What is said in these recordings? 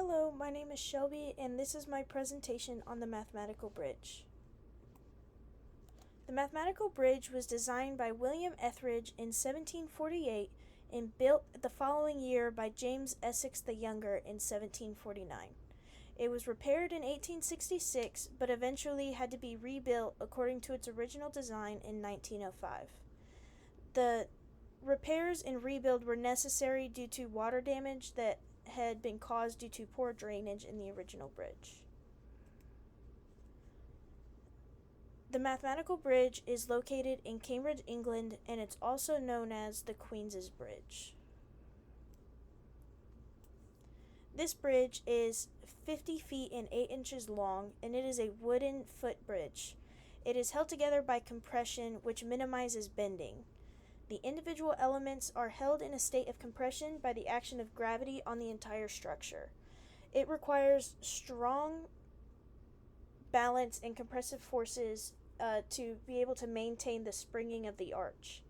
Hello, my name is Shelby, and this is my presentation on the mathematical bridge. The mathematical bridge was designed by William Etheridge in 1748 and built the following year by James Essex the Younger in 1749. It was repaired in 1866, but eventually had to be rebuilt according to its original design in 1905. The repairs and rebuild were necessary due to water damage that had been caused due to poor drainage in the original bridge. The mathematical bridge is located in Cambridge, England, and it's also known as the Queen's Bridge. This bridge is 50 feet and 8 inches long, and it is a wooden footbridge. It is held together by compression, which minimizes bending. The individual elements are held in a state of compression by the action of gravity on the entire structure. It requires strong balance and compressive forces to be able to maintain the springing of the arch.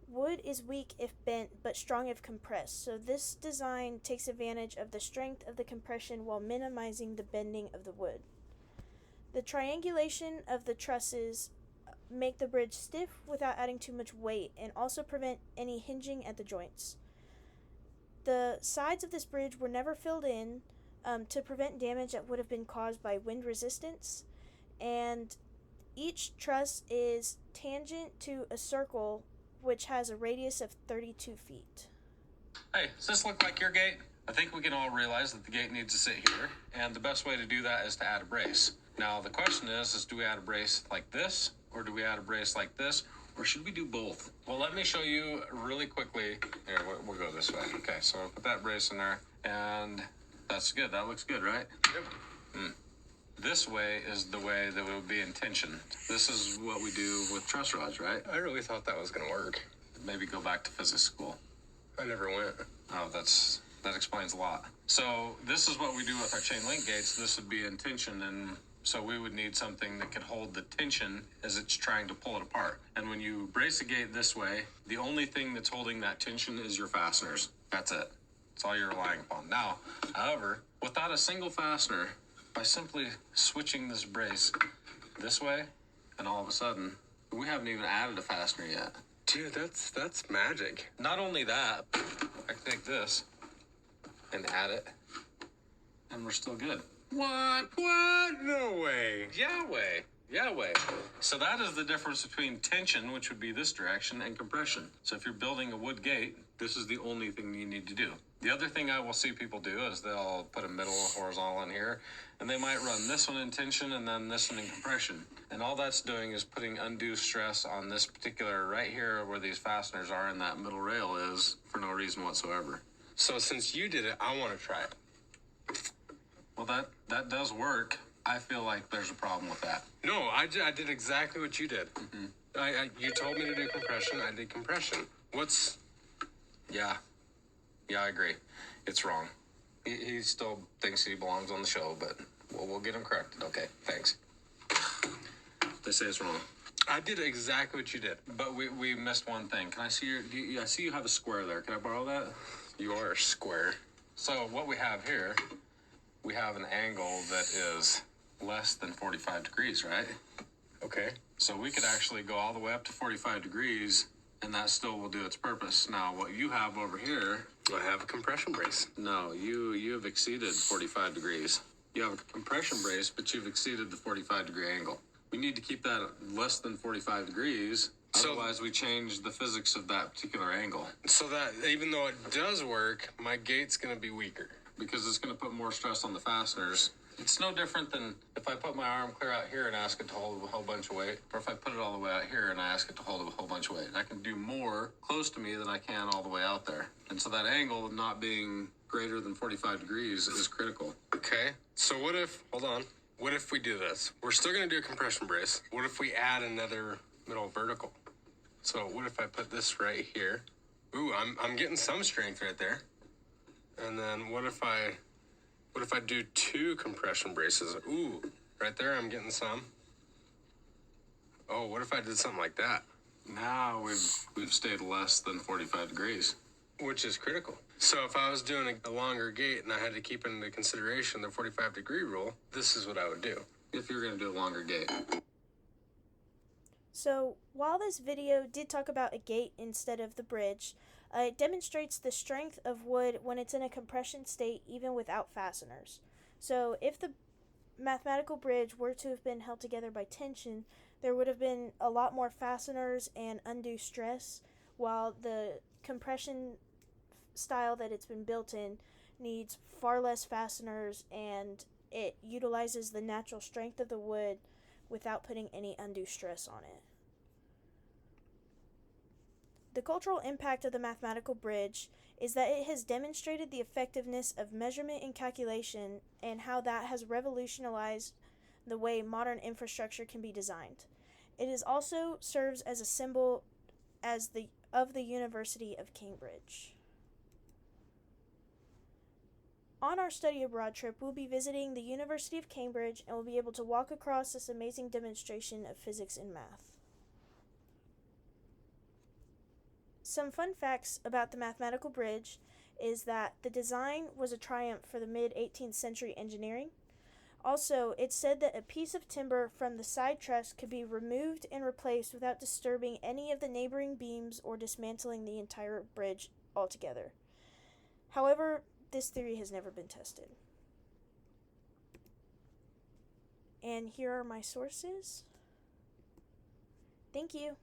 Wood is weak if bent, but strong if compressed, so this design takes advantage of the strength of the compression while minimizing the bending of the wood. The triangulation of the trusses make the bridge stiff without adding too much weight and also prevent any hinging at the joints. The sides of this bridge were never filled in to prevent damage that would have been caused by wind resistance, and each truss is tangent to a circle which has a radius of 32 feet. Hey, does this look like your gate? I think we can all realize that the gate needs to sit here, and the best way to do that is to add a brace. Now, the question is do we add a brace like this, or do we add a brace like this, or should we do both? Well, let me show you really quickly. Here, we'll go this way. Okay, so I'll put that brace in there, and that's good. That looks good, right? Yep. This way is the way that it would be in tension. This is what we do with truss rods, right? I really thought that was going to work. Maybe go back to physics school. I never went. Oh, that explains a lot. So this is what we do with our chain link gates. This would be in tension, and so we would need something that could hold the tension as it's trying to pull it apart. And when you brace a gate this way, the only thing that's holding that tension is your fasteners. That's it. That's all you're relying upon. Now, however, without a single fastener, by simply switching this brace this way, and all of a sudden, we haven't even added a fastener yet. Dude, that's magic. Not only that, I can take this and add it, and we're still good. What? No way. Yahweh. So that is the difference between tension, which would be this direction, and compression. So if you're building a wood gate, this is the only thing you need to do. The other thing I will see people do is they'll put a middle horizontal in here, and they might run this one in tension and then this one in compression. And all that's doing is putting undue stress on this particular right here where these fasteners are and that middle rail is for no reason whatsoever. So since you did it, I want to try it. Well, that does work. I feel like there's a problem with that. No, I did exactly what you did. Mm-hmm. You told me to do compression. I did compression. Yeah, I agree. It's wrong. He still thinks he belongs on the show, but we'll get him corrected. Okay, thanks. They say it's wrong. I did exactly what you did. But we missed one thing. Can I see I see you have a square there. Can I borrow that? You are a square. So what we have here, we have an angle that is less than 45 degrees, right? Okay. So we could actually go all the way up to 45 degrees, and that still will do its purpose. Now, what you have over here... I have a compression brace. No, you have exceeded 45 degrees. You have a compression brace, but you've exceeded the 45-degree angle. We need to keep that at less than 45 degrees. Otherwise, we change the physics of that particular angle. So that even though it does work, my gate's going to be weaker. Because it's going to put more stress on the fasteners. It's no different than if I put my arm clear out here and ask it to hold a whole bunch of weight, or if I put it all the way out here and I ask it to hold a whole bunch of weight. I can do more close to me than I can all the way out there. And so that angle of not being greater than 45 degrees is critical. Okay. So what if we do this? We're still going to do a compression brace. What if we add another middle vertical? So what if I put this right here? Ooh, I'm getting some strength right there. And then what if I do two compression braces? Ooh, right there I'm getting some. Oh, what if I did something like that? Now we've stayed less than 45 degrees. which is critical. So if I was doing a longer gate and I had to keep into consideration the 45-degree rule, this is what I would do. If you're going to do a longer gate. So, while this video did talk about a gate instead of the bridge, it demonstrates the strength of wood when it's in a compression state even without fasteners. So, if the mathematical bridge were to have been held together by tension, there would have been a lot more fasteners and undue stress, while the compression style that it's been built in needs far less fasteners and it utilizes the natural strength of the wood without putting any undue stress on it. The cultural impact of the mathematical bridge is that it has demonstrated the effectiveness of measurement and calculation and how that has revolutionized the way modern infrastructure can be designed. It is also serves as a symbol of the University of Cambridge. On our study abroad trip, we'll be visiting the University of Cambridge and we'll be able to walk across this amazing demonstration of physics and math. Some fun facts about the mathematical bridge is that the design was a triumph for the mid-18th century engineering. Also, it's said that a piece of timber from the side truss could be removed and replaced without disturbing any of the neighboring beams or dismantling the entire bridge altogether. However, this theory has never been tested. And here are my sources. Thank you.